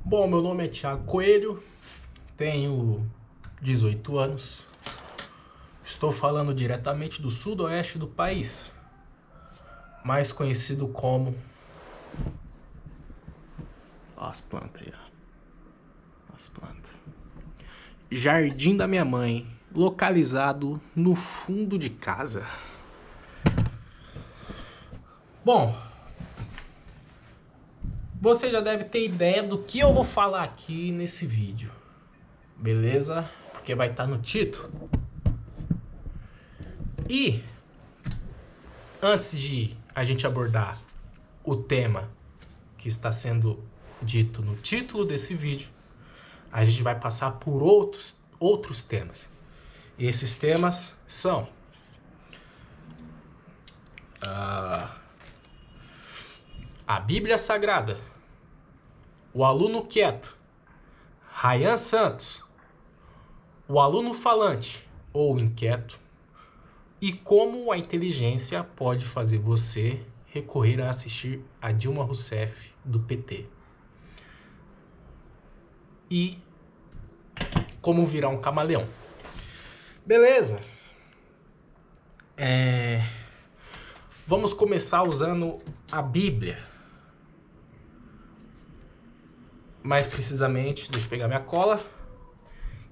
Bom, meu nome é Thiago Coelho, tenho 18 anos, estou falando diretamente do sudoeste do país, mais conhecido como... Olha as plantas aí, ó. As plantas. Jardim da minha mãe, localizado no fundo de casa. Bom, você já deve ter ideia do que eu vou falar aqui nesse vídeo, beleza? Porque vai estar no título. E antes de a gente abordar o tema que está sendo dito no título desse vídeo, a gente vai passar por outros temas. E esses temas são a Bíblia Sagrada, o aluno quieto, Ryan Santos, o aluno falante ou inquieto, e como a inteligência pode fazer você recorrer a assistir a Dilma Rousseff do PT. E como virar um camaleão. Beleza? Vamos começar usando a Bíblia. Mais precisamente, deixa eu pegar minha cola.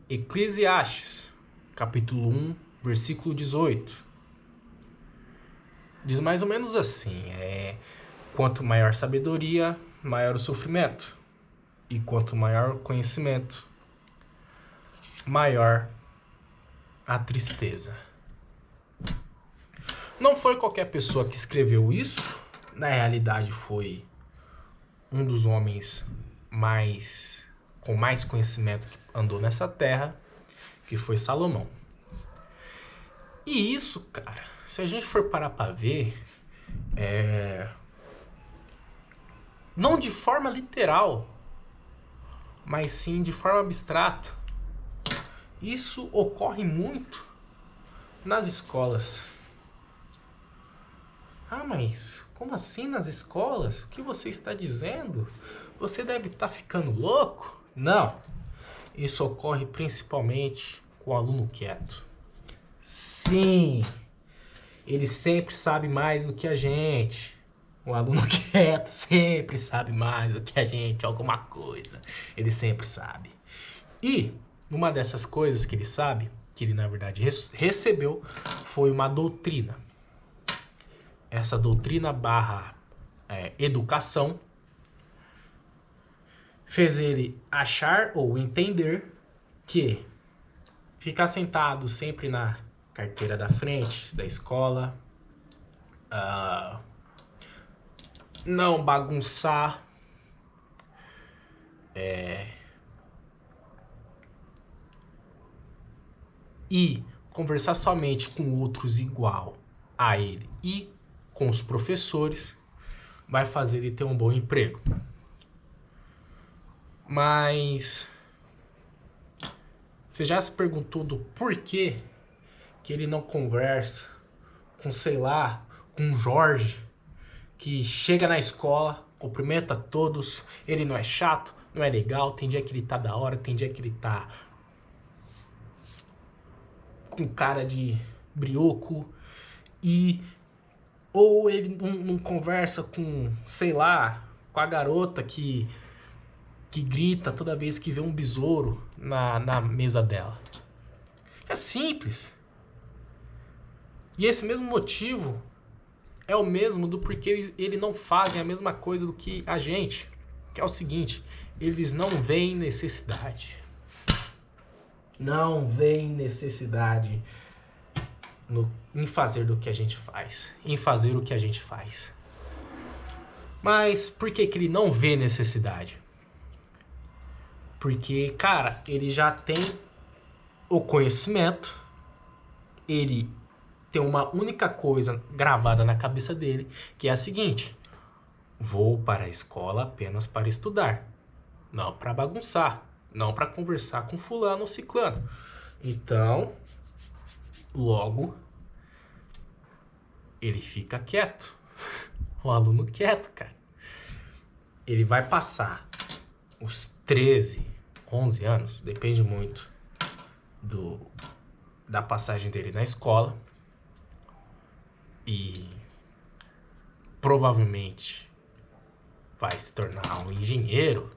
Eclesiastes, capítulo 1, versículo 18. Diz mais ou menos assim: quanto maior sabedoria, maior o sofrimento. E quanto maior conhecimento, maior a tristeza. Não foi qualquer pessoa que escreveu isso. Na realidade, foi um dos homens com mais conhecimento que andou nessa terra, que foi Salomão. E isso, cara, se a gente for parar pra ver, não de forma literal, mas sim de forma abstrata, isso ocorre muito nas escolas. Ah, mas como assim nas escolas? O que você está dizendo? Você deve estar ficando louco? Não. Isso ocorre principalmente com o aluno quieto. Sim, ele sempre sabe mais do que a gente. O aluno quieto sempre sabe mais do que a gente, alguma coisa. Ele sempre sabe. E uma dessas coisas que ele sabe, que ele na verdade recebeu, foi uma doutrina. Essa doutrina / educação fez ele achar ou entender que ficar sentado sempre na carteira da frente da escola, não bagunçar, e conversar somente com outros igual a ele e com os professores vai fazer ele ter um bom emprego. Mas você já se perguntou do porquê que ele não conversa com, sei lá, com o Jorge, que chega na escola, cumprimenta todos, ele não é chato, não é legal, tem dia que ele tá da hora, tem dia que ele tá com cara de brioco, ou ele não conversa com, sei lá, com a garota que grita toda vez que vê um besouro na mesa dela. É simples. E esse mesmo motivo é o mesmo do porquê eles não fazem a mesma coisa do que a gente. Que é o seguinte: eles não veem necessidade. Não veem necessidade em fazer do que a gente faz. Em fazer o que a gente faz. Mas por que ele não vê necessidade? Porque, cara, ele já tem o conhecimento, ele tem uma única coisa gravada na cabeça dele, que é a seguinte: vou para a escola apenas para estudar, não para bagunçar, não para conversar com fulano ou ciclano. Então, logo, ele fica quieto. O aluno quieto, cara. Ele vai passar os 13, 11 anos, depende muito da passagem dele na escola. E provavelmente vai se tornar um engenheiro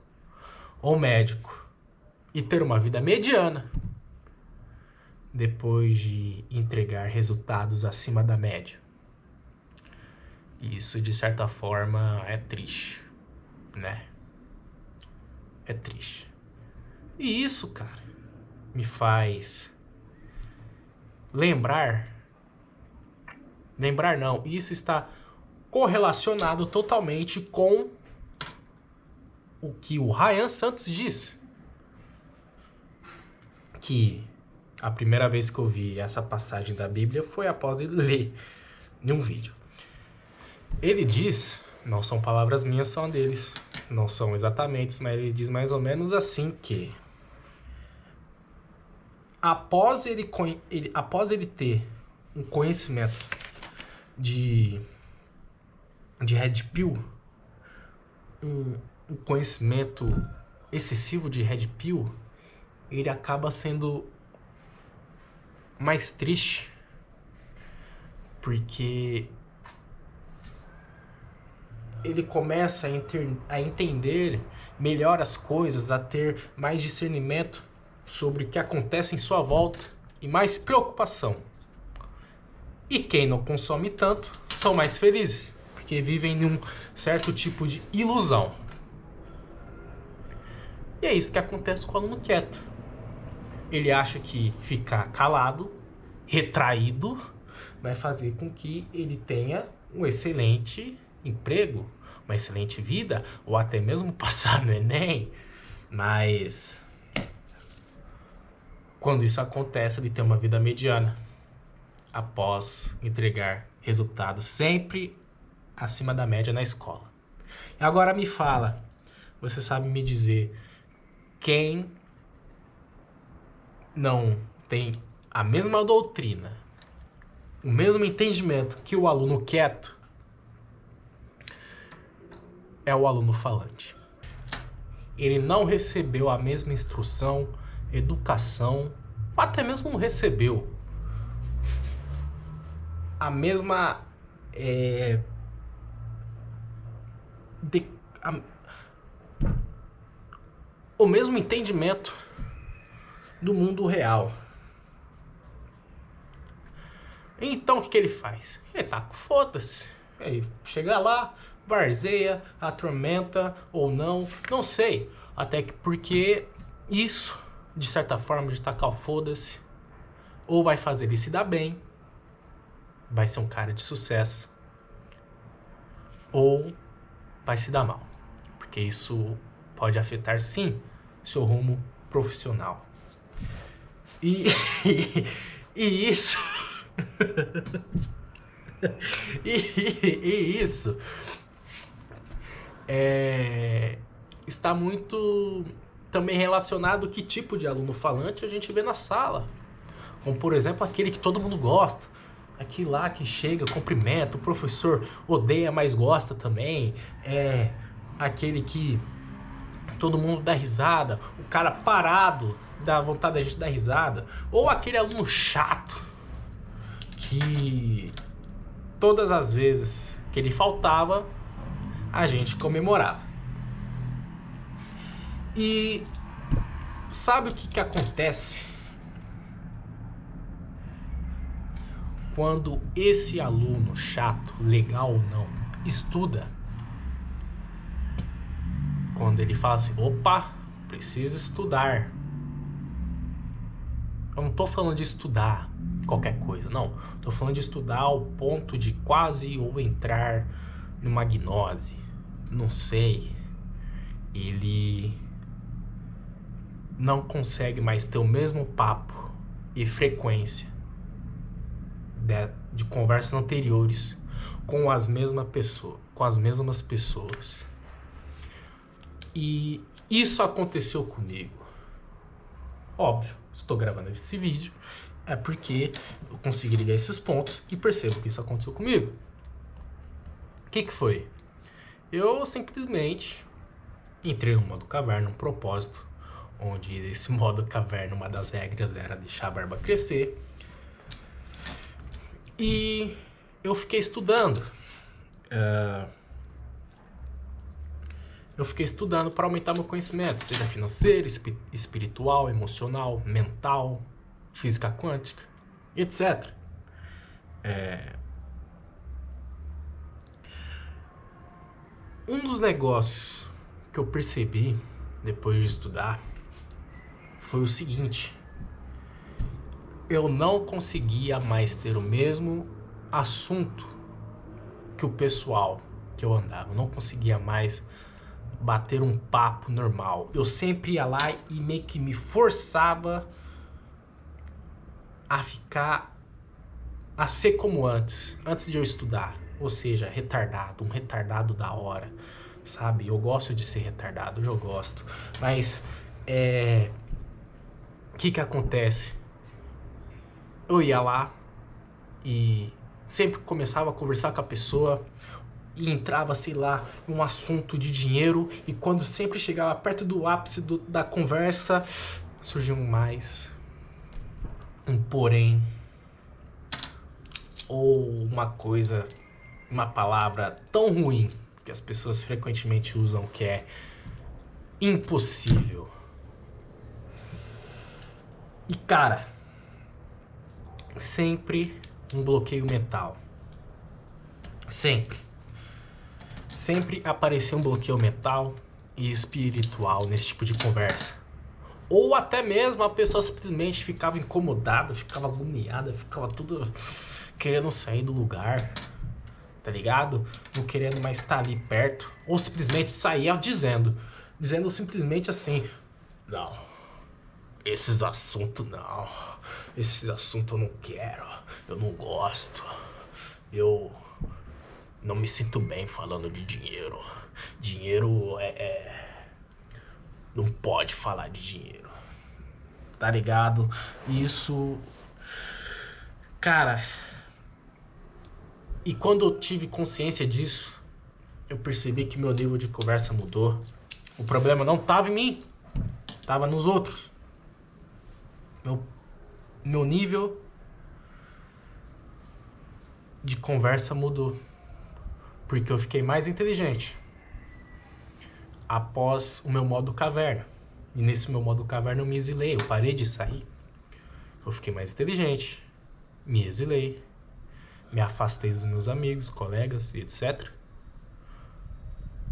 ou médico e ter uma vida mediana depois de entregar resultados acima da média. E isso, de certa forma, é triste, né? É triste. E isso, cara, me faz lembrar não, isso está correlacionado totalmente com o que o Ryan Santos disse. Que a primeira vez que eu vi essa passagem da Bíblia foi após ele ler em um vídeo. Ele diz, não são palavras minhas, são deles, não são exatamente, mas ele diz mais ou menos assim que após ele ter um conhecimento de Red Pill, um conhecimento excessivo de Red Pill, ele acaba sendo mais triste, porque ele começa a entender melhor as coisas, a ter mais discernimento sobre o que acontece em sua volta e mais preocupação. E quem não consome tanto são mais felizes, porque vivem num certo tipo de ilusão. E é isso que acontece com o aluno quieto. Ele acha que ficar calado, retraído, vai fazer com que ele tenha um excelente emprego, uma excelente vida, ou até mesmo passar no Enem. Mas quando isso acontece, ele tem uma vida mediana após entregar resultados sempre acima da média na escola. E agora me fala, você sabe me dizer quem não tem a mesma doutrina, o mesmo entendimento que o aluno quieto? É o aluno falante. Ele não recebeu a mesma instrução, educação, ou até mesmo não recebeu a mesma o mesmo entendimento do mundo real. Então o que ele faz? Ele tá com foda-se. Aí chega lá, varzeia, atormenta ou não sei. Até que porque isso, de certa forma, de tacar o foda-se, ou vai fazer ele se dar bem, vai ser um cara de sucesso, ou vai se dar mal, porque isso pode afetar sim seu rumo profissional. E isso e isso está muito também relacionado a que tipo de aluno falante a gente vê na sala. Como, por exemplo, aquele que todo mundo gosta. Aquele lá que chega, cumprimenta, o professor odeia, mas gosta também. É aquele que todo mundo dá risada. O cara parado dá vontade da gente dar risada. Ou aquele aluno chato que todas as vezes que ele faltava, a gente comemorava. E sabe o que acontece quando esse aluno chato, legal ou não, estuda? Quando ele fala assim, opa, preciso estudar. Eu não tô falando de estudar qualquer coisa, não. Tô falando de estudar ao ponto de quase ou entrar numa gnose. Não sei. Ele não consegue mais ter o mesmo papo e frequência de conversas anteriores com as mesmas pessoas. E isso aconteceu comigo. Óbvio, estou gravando esse vídeo é porque eu consegui ligar esses pontos e percebo que isso aconteceu comigo. O que foi? Eu simplesmente Entrei no modo caverna, um propósito, onde esse modo caverna, uma das regras era deixar a barba crescer. E eu fiquei estudando. Eu fiquei estudando para aumentar meu conhecimento, seja financeiro, espiritual, emocional, mental, física quântica, etc. Um dos negócios que eu percebi depois de estudar foi o seguinte: eu não conseguia mais ter o mesmo assunto que o pessoal que eu andava. Eu não conseguia mais bater um papo normal. Eu sempre ia lá e meio que me forçava a ser como antes de eu estudar. Ou seja, retardado, um retardado da hora, sabe? Eu gosto de ser retardado, eu gosto. Mas, o que acontece? Eu ia lá e sempre começava a conversar com a pessoa e entrava, sei lá, um assunto de dinheiro, e quando sempre chegava perto do ápice da conversa, surgia um porém, ou uma palavra tão ruim que as pessoas frequentemente usam, que é impossível. E cara, sempre um bloqueio mental. Sempre aparecia um bloqueio mental e espiritual nesse tipo de conversa. Ou até mesmo a pessoa simplesmente ficava incomodada, ficava agoniada, ficava tudo querendo sair do lugar, tá ligado? Não querendo mais estar ali perto. Ou simplesmente saía dizendo simplesmente assim: não, esses assuntos eu não quero, eu não gosto, eu não me sinto bem falando de dinheiro. Dinheiro não pode falar de dinheiro. Tá ligado? Isso... Cara... E quando eu tive consciência disso, eu percebi que meu nível de conversa mudou. O problema não tava em mim, tava nos outros. Meu nível de conversa mudou. Porque eu fiquei mais inteligente após o meu modo caverna. E nesse meu modo caverna eu me exilei, eu parei de sair. Eu fiquei mais inteligente, me exilei, me afastei dos meus amigos, colegas e etc.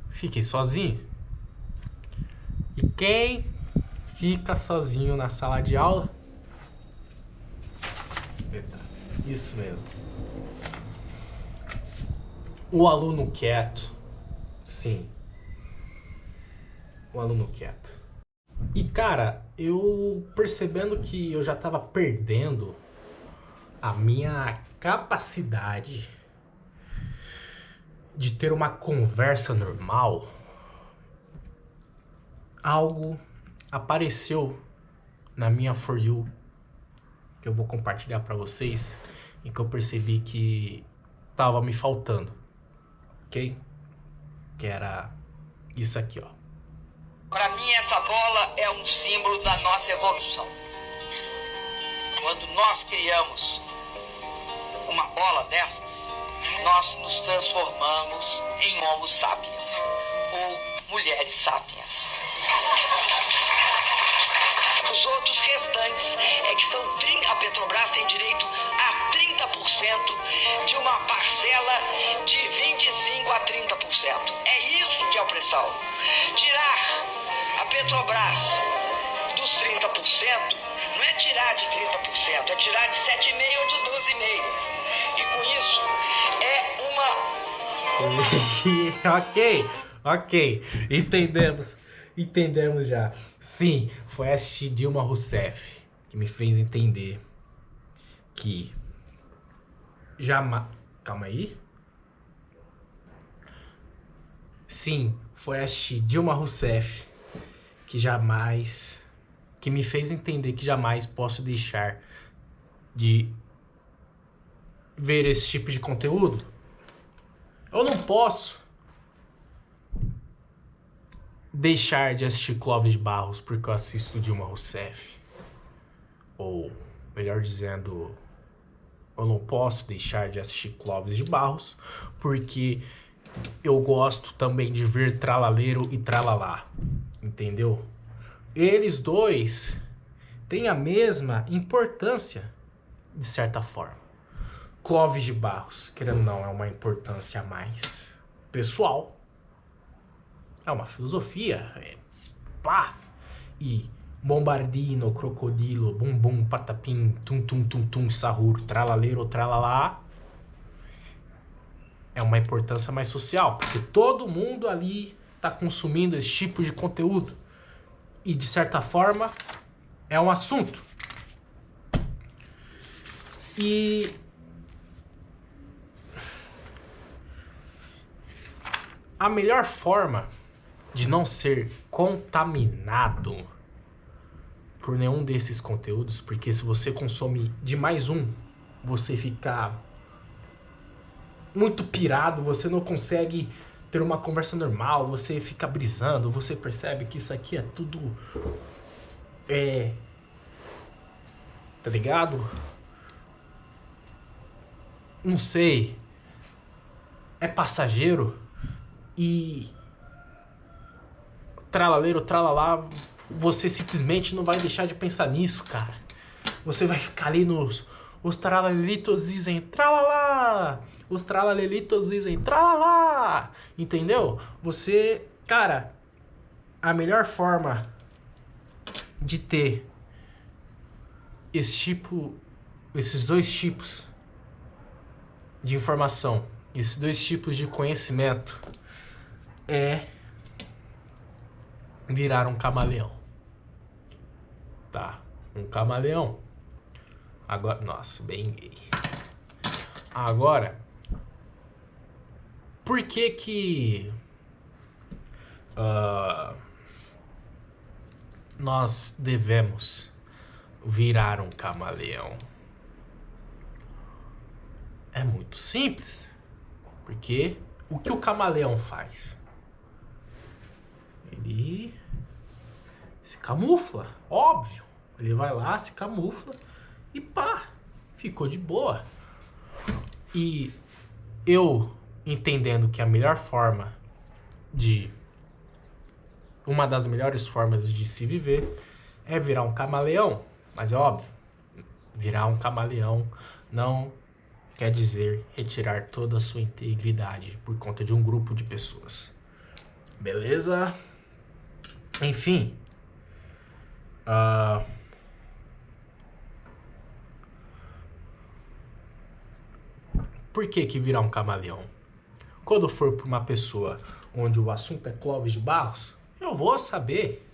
Fiquei sozinho. E quem fica sozinho na sala de aula? Isso mesmo. O aluno quieto. Sim. O aluno quieto. E cara, eu percebendo que eu já tava perdendo a minha capacidade de ter uma conversa normal, algo apareceu na minha For You, que eu vou compartilhar pra vocês, em que eu percebi que tava me faltando, ok? Que era isso aqui, ó. Para mim, essa bola é um símbolo da nossa evolução. Quando nós criamos uma bola dessas, nós nos transformamos em Homo sapiens, ou mulheres sapiens. Os outros restantes a Petrobras tem direito a 30% de uma parcela de 25% a 30%. É isso que é opressão. Tirar a Petrobras dos 30% não é tirar de 30%, é tirar de 7,5% ou de 12,5%. E com isso é Ok, entendemos já. Sim, foi a Dilma Rousseff que me fez entender que jamais... Calma aí. Sim, foi a Dilma Rousseff que me fez entender que jamais posso deixar de ver esse tipo de conteúdo. Eu não posso deixar de assistir Clóvis de Barros porque eu assisto Dilma Rousseff. Ou, melhor dizendo, eu não posso deixar de assistir Clóvis de Barros porque eu gosto também de ver Tralaleiro e Tralalá. Entendeu? Eles dois têm a mesma importância, de certa forma. Clóvis de Barros, querendo ou não, é uma importância mais pessoal. É uma filosofia. Pá! E Bombardino, Crocodilo, Bum Bum, Patapim, Tum Tum Tum Tum, Sahur, Tralaleiro, Tralalá. É uma importância mais social, porque todo mundo ali tá consumindo esse tipo de conteúdo. E, de certa forma, é um assunto. E a melhor forma de não ser contaminado por nenhum desses conteúdos, porque se você consome de mais um, você fica muito pirado, você não consegue ter uma conversa normal, você fica brisando, você percebe que isso aqui é tudo... tá ligado? Não sei. É passageiro e... Tralaleiro, tralalá, você simplesmente não vai deixar de pensar nisso, cara. Você vai ficar ali nos... Os tralalelitos dizem tralalá. Os tralalelitos dizem tralalá. Entendeu? Você... Cara, a melhor forma de ter esses dois tipos de informação, esses dois tipos de conhecimento é virar um camaleão. Tá? Um camaleão. Agora, nossa, bem gay. Agora, por que nós devemos virar um camaleão? É muito simples. Porque o que o camaleão faz? Ele se camufla, óbvio. Ele vai lá, se camufla e pá, ficou de boa. E eu entendendo que a melhor forma uma das melhores formas de se viver é virar um camaleão. Mas é óbvio, virar um camaleão não quer dizer retirar toda a sua integridade por conta de um grupo de pessoas. Beleza? Enfim. Por que virar um camaleão? Quando for para uma pessoa onde o assunto é Clóvis de Barros, eu vou saber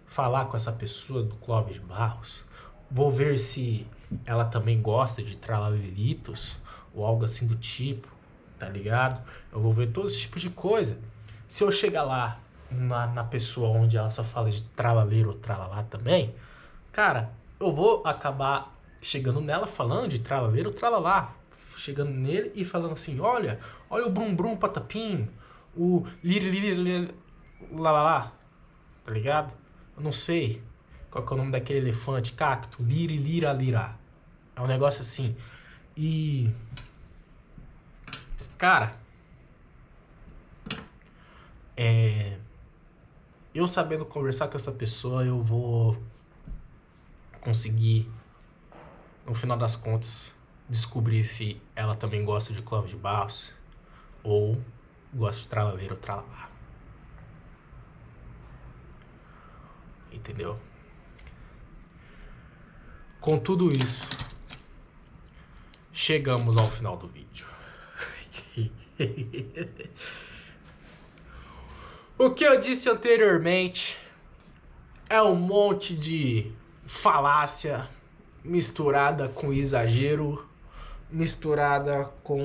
falar com essa pessoa do Clóvis de Barros. Vou ver se ela também gosta de tralaleritos ou algo assim do tipo, tá ligado? Eu vou ver todos esses tipos de coisa. Se eu chegar lá na pessoa onde ela só fala de tralaleiro ou tralalá também, cara, eu vou acabar chegando nela falando de tralaleiro ou tralalá. Chegando nele e falando assim, olha o brum brum patapim, o liri lalala, tá ligado? Eu não sei qual que é o nome daquele elefante, cacto, liri lira lira. É um negócio assim. E cara, eu sabendo conversar com essa pessoa, eu vou conseguir, no final das contas, descobrir se ela também gosta de Clóvis de Barros ou gosta de tralaleiro ou tralalá. Entendeu? Com tudo isso, chegamos ao final do vídeo. O que eu disse anteriormente é um monte de falácia misturada com exagero, misturada com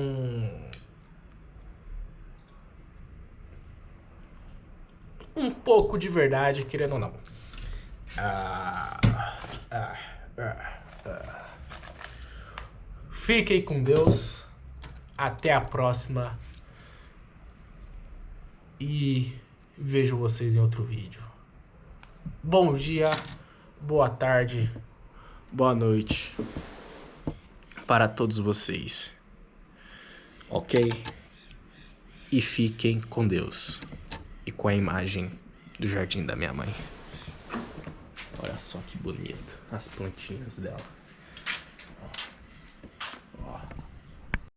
um pouco de verdade, querendo ou não. Fiquem com Deus. Até a próxima. E Vejo vocês em outro vídeo. Bom dia, boa tarde, boa noite para todos vocês. Ok? E fiquem com Deus e com a imagem do jardim da minha mãe. Olha só que bonito as plantinhas dela.